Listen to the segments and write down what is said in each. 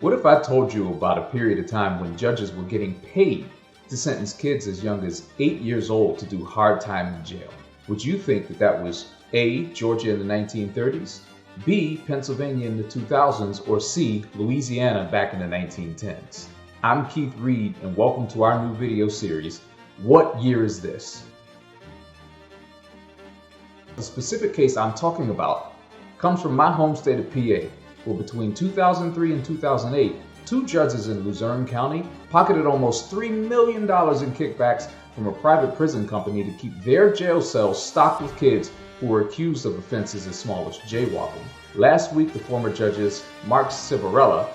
What if I told you about a period of time when judges were getting paid to sentence kids as young as 8 years old to do hard time in jail? Would you think that that was A, Georgia in the 1930s, B, Pennsylvania in the 2000s, or C, Louisiana back in the 1910s? I'm Keith Reed, and welcome to our new video series, What Year Is This? The specific case I'm talking about comes from my home state of PA, where between 2003 and 2008, two judges in Luzerne County pocketed almost $3 million in kickbacks from a private prison company to keep their jail cells stocked with kids who were accused of offenses as small as jaywalking. Last week, the former judges Mark Civarella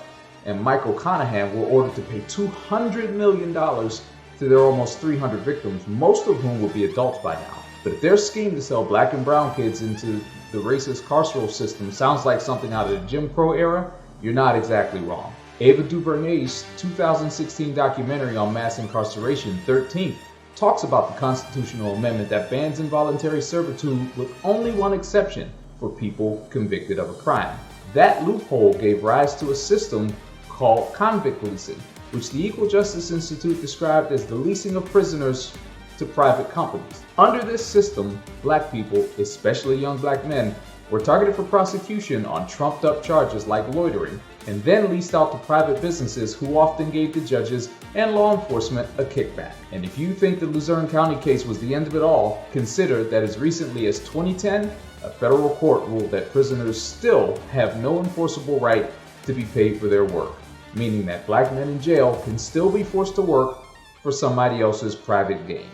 and Michael Conahan were ordered to pay $200 million to their almost 300 victims, most of whom will be adults by now. But if their scheme to sell black and brown kids into the racist carceral system sounds like something out of the Jim Crow era, you're not exactly wrong. Ava DuVernay's 2016 documentary on mass incarceration, 13th, talks about the constitutional amendment that bans involuntary servitude with only one exception: for people convicted of a crime. That loophole gave rise to a system called convict leasing, which the Equal Justice Institute described as the leasing of prisoners to private companies. Under this system, black people, especially young black men, were targeted for prosecution on trumped up charges like loitering, and then leased out to private businesses who often gave the judges and law enforcement a kickback. And if you think the Luzerne County case was the end of it all, consider that as recently as 2010, a federal court ruled that prisoners still have no enforceable right to be paid for their work, meaning that black men in jail can still be forced to work for somebody else's private gain.